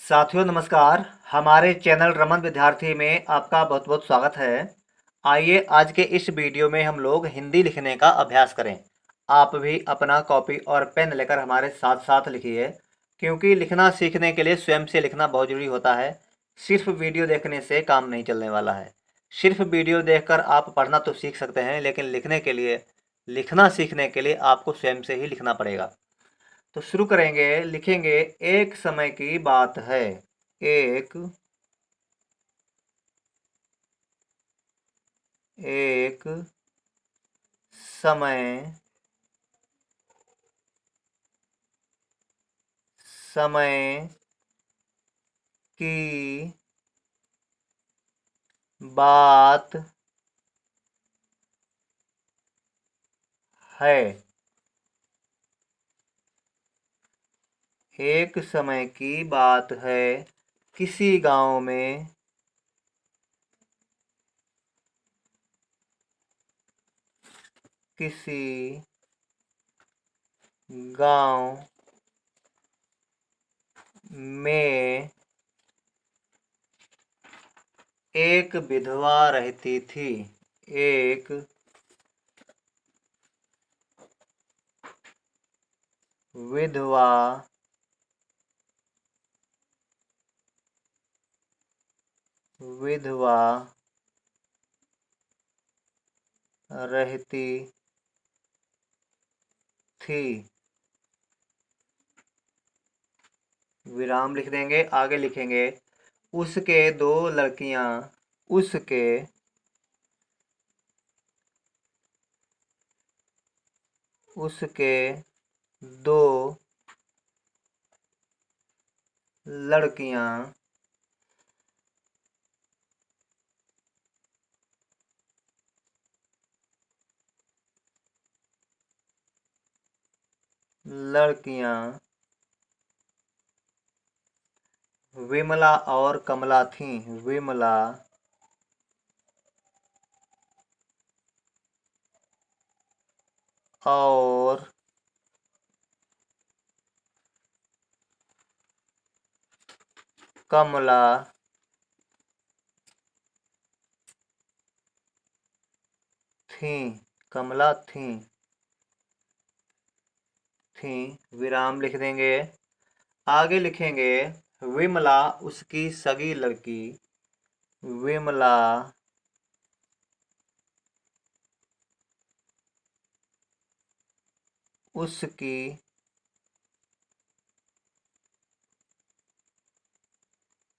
साथियों नमस्कार। हमारे चैनल रमन विद्यार्थी में आपका बहुत बहुत स्वागत है। आइए आज के इस वीडियो में हम लोग हिंदी लिखने का अभ्यास करें। आप भी अपना कॉपी और पेन लेकर हमारे साथ साथ लिखिए, क्योंकि लिखना सीखने के लिए स्वयं से लिखना बहुत जरूरी होता है। सिर्फ वीडियो देखने से काम नहीं चलने वाला है। सिर्फ वीडियो देखकर आप पढ़ना तो सीख सकते हैं, लेकिन लिखने के लिए, लिखना सीखने के लिए आपको स्वयं से ही लिखना पड़ेगा। तो शुरू करेंगे। लिखेंगे, एक समय की बात है। एक एक समय समय की बात है। एक समय की बात है। किसी गांव में किसी गांव में एक विधवा रहती थी। एक विधवा विधवा रहती थी। विराम लिख देंगे, आगे लिखेंगे, उसके दो लड़कियां उसके उसके दो लड़कियां लड़कियां विमला और कमला थीं। विमला और कमला थीं। कमला थीं। विराम लिख देंगे, आगे लिखेंगे, विमला उसकी सगी लड़की। विमला उसकी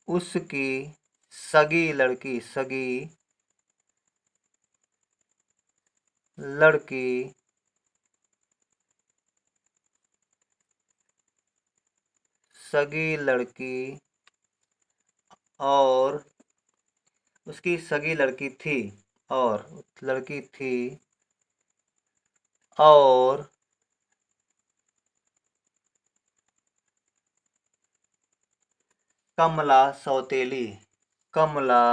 उसकी सगी लड़की सगी लड़की और उसकी सगी लड़की थी और लड़की थी और कमला सौतेली। कमला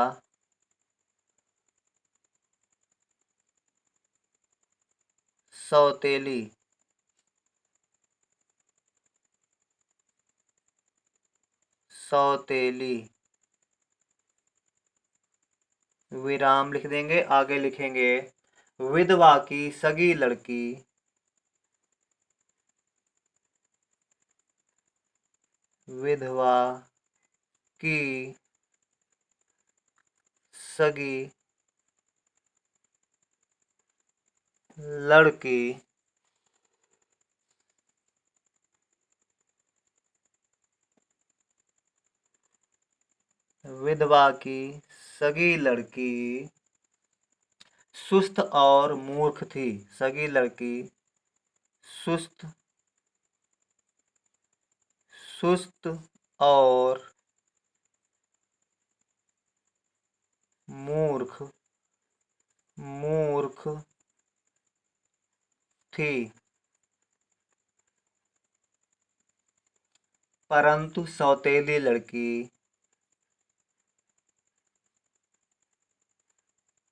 सौतेली सौतेली। विराम लिख देंगे, आगे लिखेंगे, विधवा की सगी लड़की। विधवा की सगी लड़की विधवा की सगी लड़की सुस्त और मूर्ख थी। सगी लड़की सुस्त सुस्त और मूर्ख मूर्ख थी। परंतु सौतेली लड़की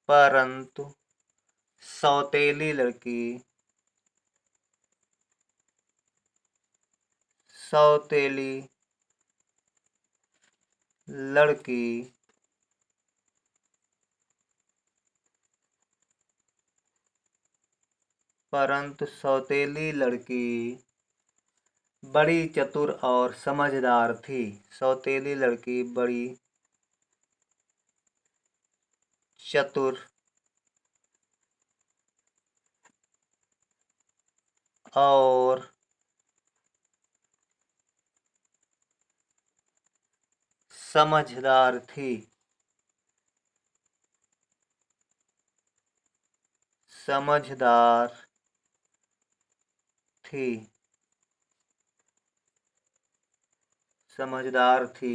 परंतु सौतेली लड़की सौतेली लड़की परंतु सौतेली लड़की बड़ी चतुर और समझदार थी। सौतेली लड़की बड़ी चतुर और समझदार थी। समझदार थी। समझदार थी।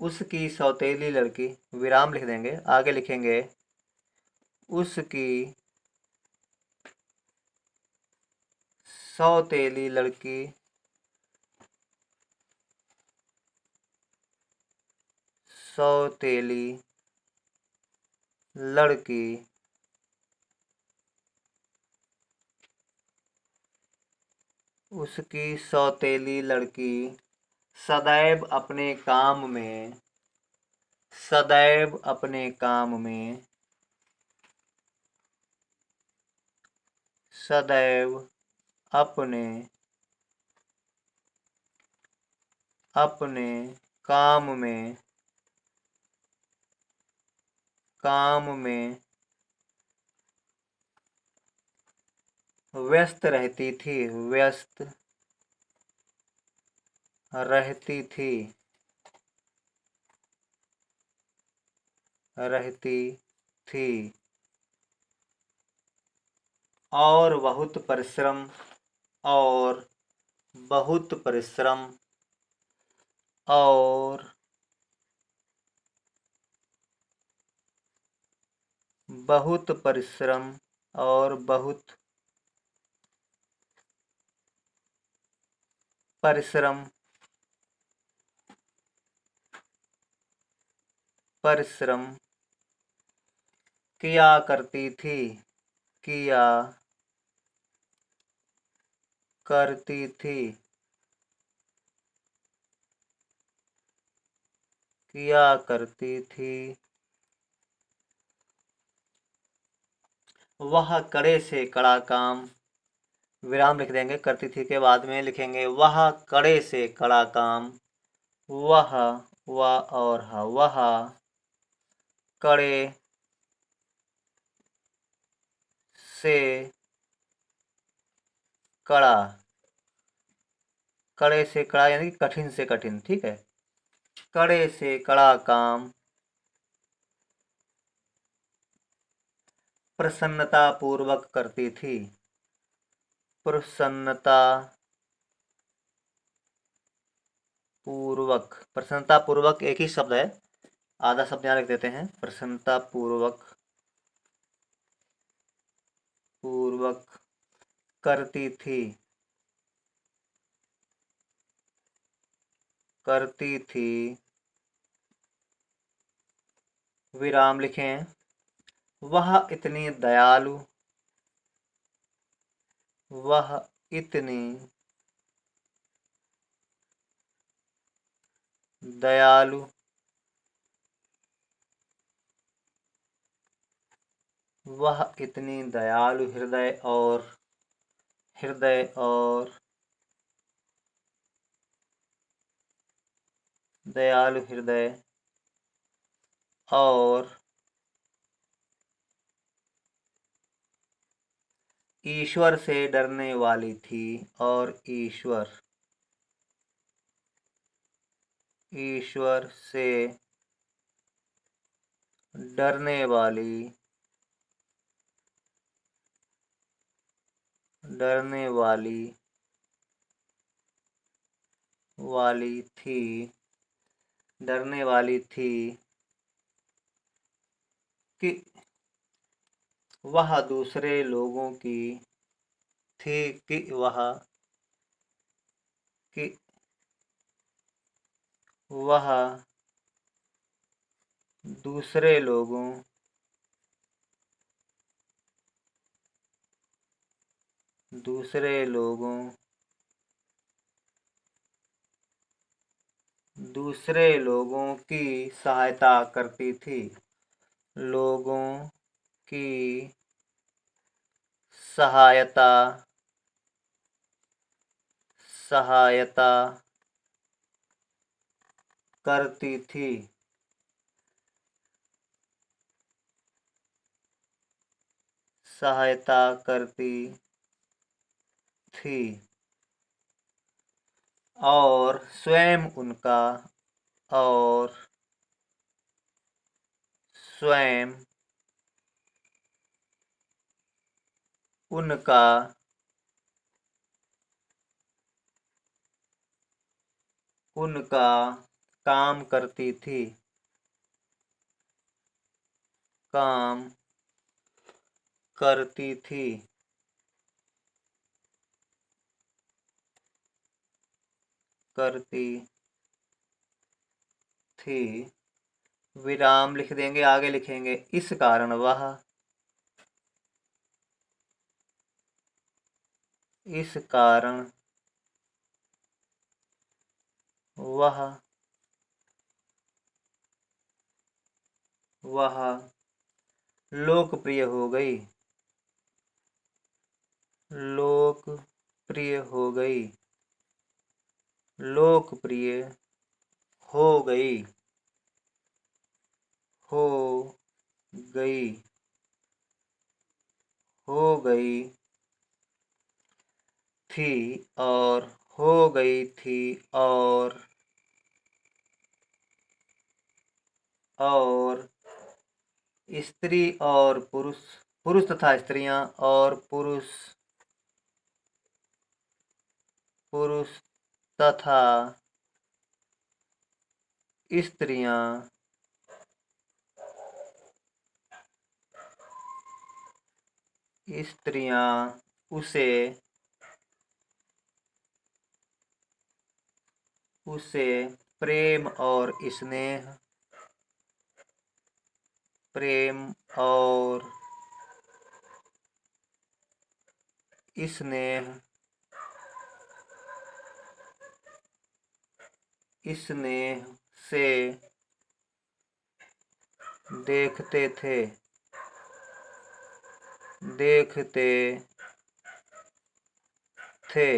उसकी सौतेली लड़की, विराम लिख देंगे, आगे लिखेंगे उसकी सौतेली लड़की सौतेली लड़की उसकी सौतेली लड़की सदैव अपने काम में सदैव अपने काम में सदैव अपने अपने काम में व्यस्त रहती थी। व्यस्त रहती थी। रहती थी। और बहुत परिश्रम और बहुत परिश्रम और बहुत परिश्रम और बहुत परिश्रम परिश्रम किया करती थी। किया करती थी। किया करती थी। वह कड़े से कड़ा काम, विराम लिख देंगे, करती थी के बाद में लिखेंगे वह कड़े से कड़ा काम। वह और वह कड़े से कड़ा। कड़े से कड़ा यानी कि कठिन से कठिन, ठीक है। कड़े से कड़ा काम प्रसन्नता पूर्वक करती थी। प्रसन्नता पूर्वक। प्रसन्नता पूर्वक एक ही शब्द है, आधा शब्द यहाँ लिख देते हैं। प्रसन्नता पूर्वक करती थी। करती थी। विराम लिखें वह इतनी दयालु। वह इतनी दयालु वह इतनी दयालु हृदय और दयालु हृदय और ईश्वर से डरने वाली थी। और ईश्वर से डरने वाली थी। डरने वाली थी कि वह दूसरे लोगों की थी कि वह दूसरे लोगों दूसरे लोगों दूसरे लोगों की सहायता करती थी। लोगों की सहायता सहायता करती थी। सहायता करती थी और और स्वयं उनका उनका काम करती थी। काम करती थी। करती थी। विराम लिख देंगे, आगे लिखेंगे इस कारण वह। इस कारण वह वह लोकप्रिय हो गई। लोकप्रिय हो गई। लोकप्रिय हो गई। हो गई। हो गई थी और हो गई थी और स्त्री और पुरुष पुरुष तथा स्त्रियां और पुरुष तथा स्त्रियां स्त्रियां उसे उसे प्रेम और स्नेह प्रेम और स्नेह स्नेह से देखते थे। देखते थे।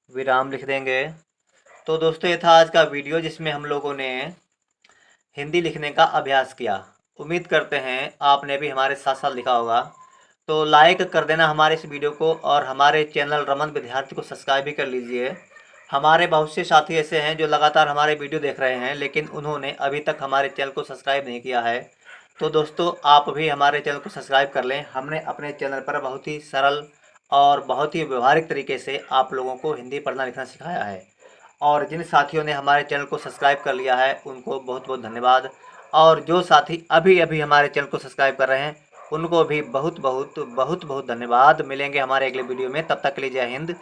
विराम लिख देंगे। तो दोस्तों ये था आज का वीडियो जिसमें हम लोगों ने हिंदी लिखने का अभ्यास किया। उम्मीद करते हैं आपने भी हमारे साथ साथ लिखा होगा। तो लाइक कर देना हमारे इस वीडियो को और हमारे चैनल रमन विद्यार्थी को सब्सक्राइब भी कर लीजिए। हमारे बहुत से साथी ऐसे हैं जो लगातार हमारे वीडियो देख रहे हैं लेकिन उन्होंने अभी तक हमारे चैनल को सब्सक्राइब नहीं किया है। तो दोस्तों आप भी हमारे चैनल को सब्सक्राइब कर लें। हमने अपने चैनल पर बहुत ही सरल और बहुत ही व्यवहारिक तरीके से आप लोगों को हिंदी पढ़ना लिखना सिखाया है। और जिन साथियों ने हमारे चैनल को सब्सक्राइब कर लिया है उनको बहुत बहुत धन्यवाद। और जो साथी अभी अभी हमारे चैनल को सब्सक्राइब कर रहे हैं उनको भी बहुत बहुत बहुत बहुत धन्यवाद। मिलेंगे हमारे अगले वीडियो में, तब तक के लिए जय हिंद।